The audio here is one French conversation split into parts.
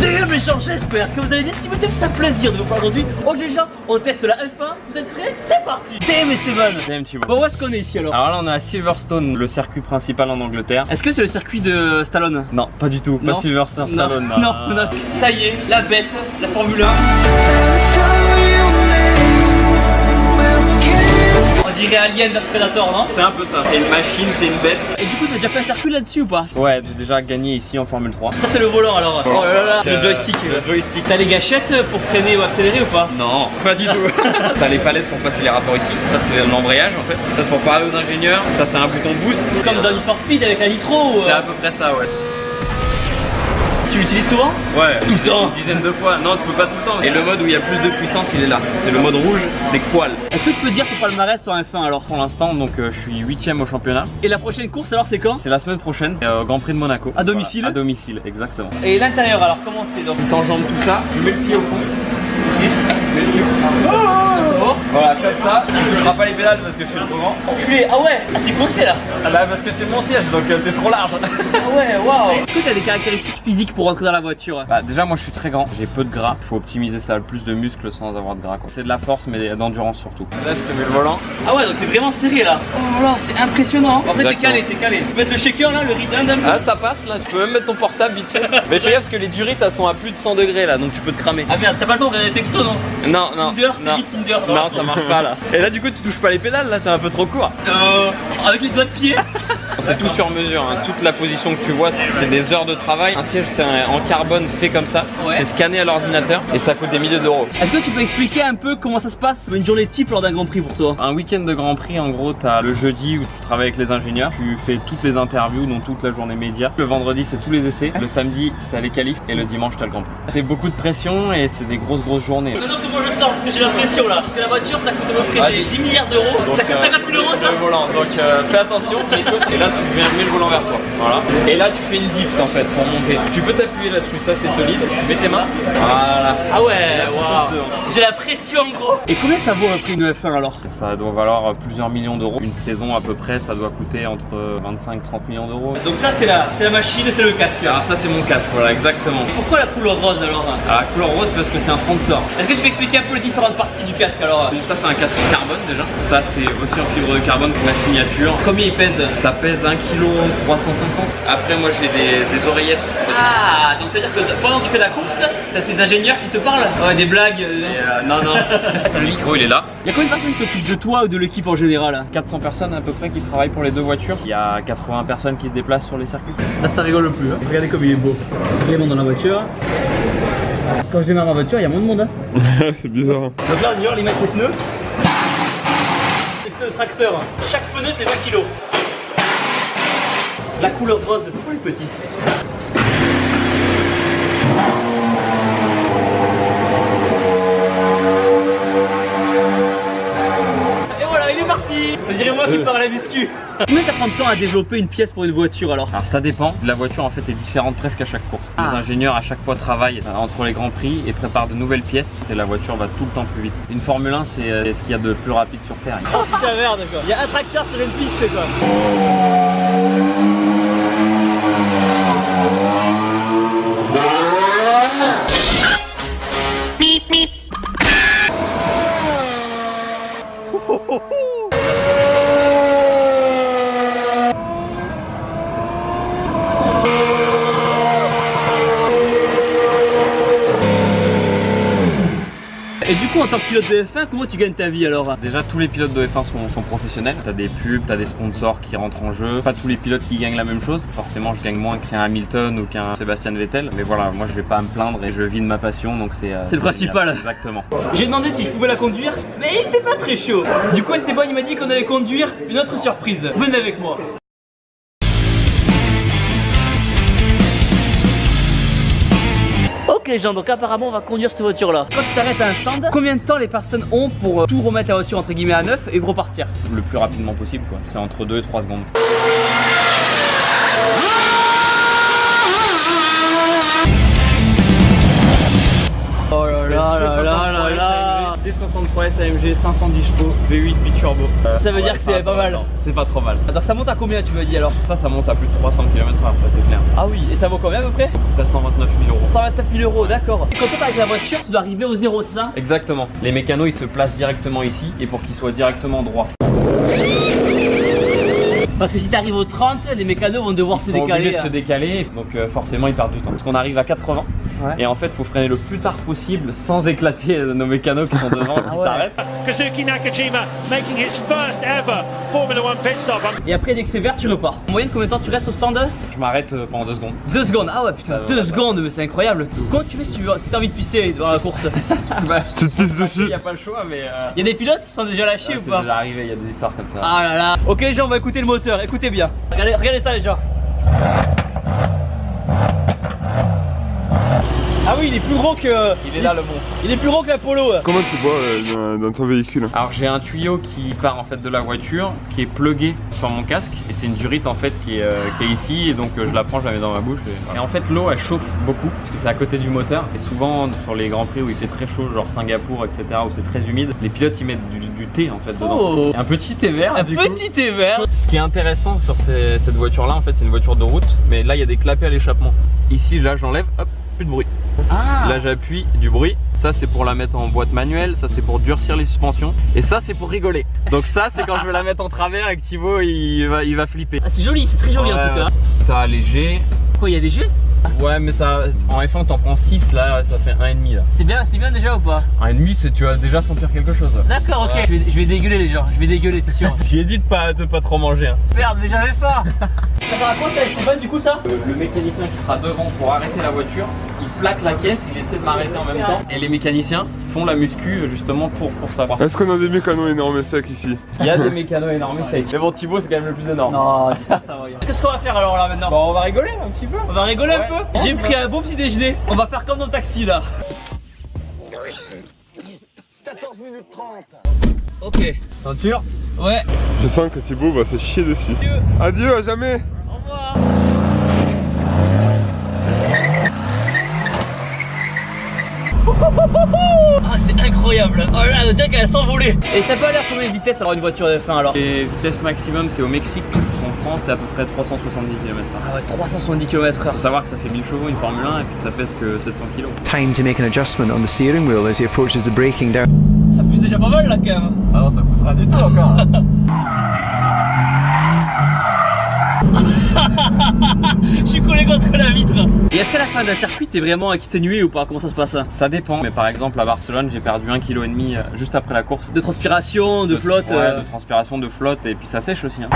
Damn les gens, j'espère que vous allez bien. Si vous dites que c'est un plaisir de vous parler aujourd'hui. Aujourd'hui déjà, on teste la F1. Vous êtes prêts? C'est parti. Damn Esteban. Damn Thibaut. Bon, où est-ce qu'on est ici alors? Alors là on est à Silverstone, le circuit principal en Angleterre. Est-ce que c'est le circuit de Stallone? Non, pas du tout, pas Non. Sylvester Stallone. Non. Ça y est, la bête, la Formule 1. On dirait Alien vs Predator, non? C'est un peu ça, c'est une machine, c'est une bête. Et du coup, t'as déjà fait un circuit là-dessus ou pas? Ouais, j'ai déjà gagné ici en Formule 3. Ça c'est le volant alors. Oh là là, le joystick. Le joystick. T'as les gâchettes pour freiner ou accélérer ou pas? Non, pas du tout. T'as les palettes pour passer les rapports ici. Ça c'est l'embrayage en fait. Ça c'est pour parler aux ingénieurs. Ça c'est un bouton boost. C'est comme dans Need for Speed avec la nitro ou... C'est à peu près ça, ouais. Tu l'utilises souvent? Ouais, tout le temps. Une dizaine de fois. Non, tu peux pas tout le temps. Et le mode où il y a plus de puissance, il est là. C'est le mode rouge, c'est qual. Est-ce que tu peux dire ton palmarès sur F1 alors? Pour l'instant, donc je suis 8ème au championnat. Et la prochaine course alors c'est quand? C'est la semaine prochaine, au Grand Prix de Monaco. À domicile? Voilà, à domicile, exactement. Et l'intérieur alors comment c'est donc? Tu t'enjambes tout ça, tu mets le pied au fond. Tu mets le pied au fond. C'est bon? Voilà, comme ça. Tu toucheras pas les pédales parce que je suis le devant. Enculé, ah ouais, ah t'es coincé là. Ah bah parce que c'est mon siège, donc t'es trop large. Ah ouais, waouh. Est-ce que t'as des caractéristiques physiques pour rentrer dans la voiture? Bah déjà moi je suis très grand, j'ai peu de gras. Faut optimiser ça, plus de muscles sans avoir de gras quoi. C'est de la force mais d'endurance surtout. Là je te mets le volant. Ah ouais, donc t'es vraiment serré là. Oh là, c'est impressionnant. En fait t'es calé, t'es calé. Tu peux mettre le shaker là, le rhythm. Ah ça passe là, tu peux même mettre ton portable vite fait. Mais fais gaffe parce que les durites elles sont à plus de 100 degrés là, donc tu peux te cramer. Ah merde, t'as pas le temps de regarder des textos non? Non, Tinder, non. t'as dit Tinder. Non, ça marche pas là. Et là du coup tu touches pas les pédales là, t'es un peu trop court. Avec les doigts de pied. C'est tout sur mesure, hein. Toute la position que tu vois, c'est des heures de travail. Un siège c'est en carbone fait comme ça, Ouais. c'est scanné à l'ordinateur et ça coûte des milliers d'euros. Est-ce que tu peux expliquer un peu comment ça se passe une journée type lors d'un Grand Prix pour toi? Un week-end de Grand Prix, en gros, t'as le jeudi où tu travailles avec les ingénieurs, tu fais toutes les interviews, donc toute la journée média. Le vendredi, c'est tous les essais. Le samedi, c'est les qualifs et le dimanche, t'as le Grand Prix. C'est beaucoup de pression et c'est des grosses journées. Maintenant que moi je sens que j'ai l'impression là, parce que la voiture ça coûte à peu près des 10 milliards d'euros. Ça coûte 50 000 euros ça? Le volant, donc fais attention. Et là, tu viens mettre le volant vers toi. Voilà. Et là, tu fais une dips en fait pour monter. Tu peux t'appuyer là-dessus, ça c'est solide. Mets tes mains. Voilà. Ah ouais, waouh. J'ai la pression gros. Et combien ça vaut un prix de F1 alors? Ça doit valoir plusieurs millions d'euros. Une saison à peu près, ça doit coûter entre 25 et 30 millions d'euros. Donc ça c'est la machine et c'est le casque. Alors ça c'est mon casque, voilà exactement. Pourquoi la couleur rose alors? Alors la couleur rose parce que c'est un sponsor. Est-ce que tu peux expliquer un peu les différentes parties du casque alors? Donc ça c'est un casque en carbone déjà. Ça c'est aussi en fibre de carbone pour la signature. Combien il pèse? Ça pèse 1,350 kg. Après moi j'ai des oreillettes. Ah, donc c'est à dire que pendant que tu fais la course, t'as tes ingénieurs qui te parlent? Ouais, des blagues. Non. Le micro il est là. Il y a combien de personnes qui s'occupent de toi ou de l'équipe en général? 400 personnes à peu près qui travaillent pour les deux voitures. Il y a 80 personnes qui se déplacent sur les circuits. Là ça rigole plus, hein. Regardez comme il est beau. Il y a monde dans la voiture. Quand je démarre ma voiture, il y a moins de monde. Hein. C'est bizarre. Donc là déjà ils mettent les pneus. Les pneus de tracteur. Chaque pneu c'est 20 kg. La couleur rose, pourquoi elle est petite? Et voilà, il est parti. On dirait moi qui pars à la muscu. Combien ça prend de temps à développer une pièce pour une voiture alors? Alors ça dépend, la voiture en fait est différente presque à chaque course. Les ingénieurs à chaque fois travaillent entre les grands prix et préparent de nouvelles pièces et la voiture va tout le temps plus vite. Une Formule 1 c'est ce qu'il y a de plus rapide sur Terre. Oh putain merde quoi. Il y a un tracteur sur une piste quoi. Et du coup en tant que pilote de F1, comment tu gagnes ta vie alors? Déjà tous les pilotes de F1 sont professionnels. T'as des pubs, t'as des sponsors qui rentrent en jeu. Pas tous les pilotes qui gagnent la même chose. Forcément je gagne moins qu'un Hamilton ou qu'un Sébastien Vettel. Mais voilà, moi je vais pas me plaindre et je vis de ma passion donc c'est le principal. Exactement. J'ai demandé si je pouvais la conduire, mais c'était pas très chaud. Du coup Esteban il m'a dit qu'on allait conduire une autre surprise. Venez avec moi. Ok les gens, donc apparemment on va conduire cette voiture là. Quand tu t'arrêtes à un stand, combien de temps les personnes ont pour tout remettre la voiture entre guillemets à neuf et repartir? Le plus rapidement possible quoi. C'est entre 2 et 3 secondes. Oh là là là là là là. C'est 60 163 S AMG, 510 chevaux, V8 biturbo. Ça veut dire que c'est pas mal. C'est pas trop mal. Donc ça monte à combien tu me dis alors? Ça monte à plus de 300 km/h, ça c'est clair. Ah oui, et ça vaut combien à peu près? 129 000 euros. 129 000 euros, d'accord. Et quand tu es avec la voiture, tu dois arriver au zéro, c'est ça? Exactement. Les mécanos ils se placent directement ici et pour qu'ils soient directement droits. Parce que si tu arrives au 30, les mécanos vont devoir se Ils sont décaler. obligés de se décaler, donc forcément ils perdent du temps. Parce qu'on arrive à 80 Ouais. et en fait il faut freiner le plus tard possible sans éclater nos mécanos qui sont devant qui ouais. s'arrêtent. Kazuki Nakajima making his first ever Formula One pit stop. Et après, dès que c'est vert, tu repars. En moyenne, combien de temps tu restes au stand? Je m'arrête pendant 2 secondes. 2 secondes. Ah ouais, putain, 2 secondes, mais c'est incroyable. Comment tu fais si tu veux, si t'as envie de pisser dans la course? Bah, Tu te pisses il dessus. n'y a pas le choix, mais Il y a des pilotes qui sont déjà lâchés ou c'est pas? déjà arrivé, il y a des histoires comme ça. Ah là là. Ok les gens, on va écouter le moteur, écoutez bien. Regardez ça les gens. Ah oui, il est plus gros que... Il est là le monstre. Il est plus gros que l'Apollo. Comment tu bois dans ton véhicule? Alors j'ai un tuyau qui part en fait de la voiture, qui est plugué sur mon casque et c'est une durite en fait qui est ici et donc je la prends, je la mets dans ma bouche et en fait l'eau elle chauffe beaucoup parce que c'est à côté du moteur et souvent sur les grands prix où il fait très chaud genre Singapour etc où c'est très humide, les pilotes ils mettent du thé en fait dedans. Oh. Et un petit thé vert. Un du coup. petit thé vert. Ce qui est intéressant sur cette voiture là en fait c'est une voiture de route mais là il y a des clapets à l'échappement. Ici là j'enlève, hop, plus de bruit. Ah. Là j'appuie, du bruit. Ça c'est pour la mettre en boîte manuelle, ça c'est pour durcir les suspensions et ça c'est pour rigoler. Donc ça c'est quand je vais la mettre en travers et que Thibaut il va flipper. Ah c'est joli, c'est très joli en tout cas. T'as léger. Quoi, il y a des jeux? Ouais mais ça en F1 t'en prends 6 là, ça fait 1,5 là. C'est bien déjà ou pas? 1,5 c'est tu vas déjà sentir quelque chose. D'accord, ok. Ouais. Je vais dégueuler les gens, je vais dégueuler c'est sûr. J'ai dit de pas trop manger. Hein. Merde, mais j'avais faim. Ça sert à quoi ça Esteban du coup ça? Le mécanicien qui sera devant pour arrêter la voiture, il plaque la caisse, il essaie de m'arrêter en même temps. Et les mécaniciens font la muscu justement pour ça. Est-ce qu'on a des mécanos énormes et secs ici? Il y a des mécanos énormes, mais bon Thibaut c'est quand même le plus énorme. Non, dis pas ça voyons. Qu'est-ce qu'on va faire alors là maintenant? Bon on va rigoler un petit peu. On va rigoler Ouais. un peu. J'ai pris un bon petit déjeuner. On va faire comme dans le taxi là. 14 minutes 30. Ok. Ceinture. Ouais. Je sens que Thibaut va se chier dessus. Adieu. Adieu, à jamais. Au revoir. Ah c'est incroyable. Oh là on dirait qu'elle a s'envolé. Et ça peut aller à combien de vitesse alors une voiture F1 alors? Et vitesse maximum c'est au Mexique, en France c'est à peu près 370 km/h. Ah ouais 370 km/h. Faut savoir que ça fait 1000 chevaux une Formule 1 et puis ça pèse que 700 kg. Time to make an adjustment on the steering wheel as he approaches the braking down. Ça pousse déjà pas mal là quand même. Ah non ça poussera du tout encore. Je suis collé contre la vitre. Et est-ce qu'à la fin d'un circuit t'es vraiment exténué ou pas? Comment ça se passe? Ça dépend, mais par exemple à Barcelone j'ai perdu 1,5 kg juste après la course. De transpiration, de flotte. Ouais, de transpiration, de flotte et puis ça sèche aussi. Hein.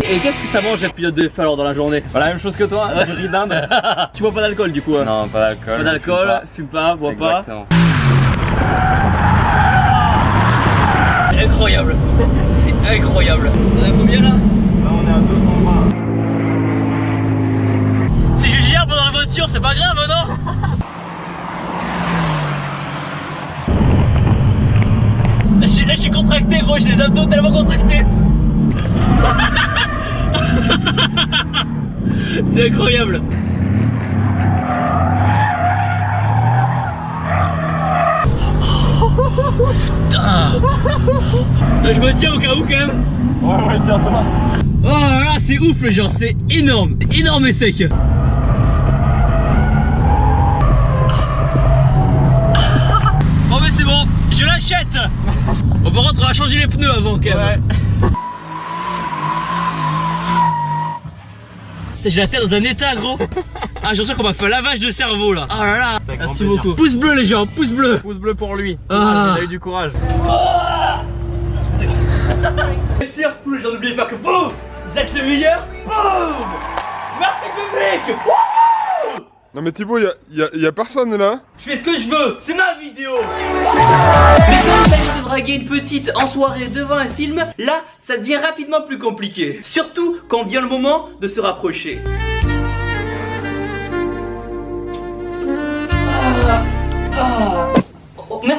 Et qu'est-ce que ça mange un pilote de F1 alors dans la journée? Bah, la même chose que toi, du riz d'Inde. Tu bois pas d'alcool du coup? Hein? Non, pas d'alcool. Pas d'alcool, fume pas, bois pas. Exactement. C'est incroyable. C'est incroyable. On est à combien là? Là on est à 220. Si je gerbe dans la voiture, c'est pas grave, non? Là je suis contracté gros, j'ai les abdos tellement contractés. C'est incroyable. Putain. Là, je me tiens au cas où quand même. Ouais, tiens-toi. Oh là, c'est ouf le genre, c'est énorme. Énorme et sec. Oh mais c'est bon, je l'achète. Bon par contre on va changer les pneus avant quand même. Ouais. J'ai la tête dans un état gros. Ah j'ai l'impression qu'on m'a fait un lavage de cerveau là. Oh là là. Avec Merci grand beaucoup. Pouce bleu les gens, pouce bleu. Pouce bleu pour lui. Ah. Il a eu du courage. Bien sûr, tous les gens n'oubliez pas que vous êtes le meilleur. Boum. Merci public. Wouhou. Non mais Thibaut, y a personne là. Je fais ce que je veux, c'est ma vidéo. Mais quand il s'agit de draguer une petite en soirée devant un film, là, ça devient rapidement plus compliqué. Surtout quand vient le moment de se rapprocher.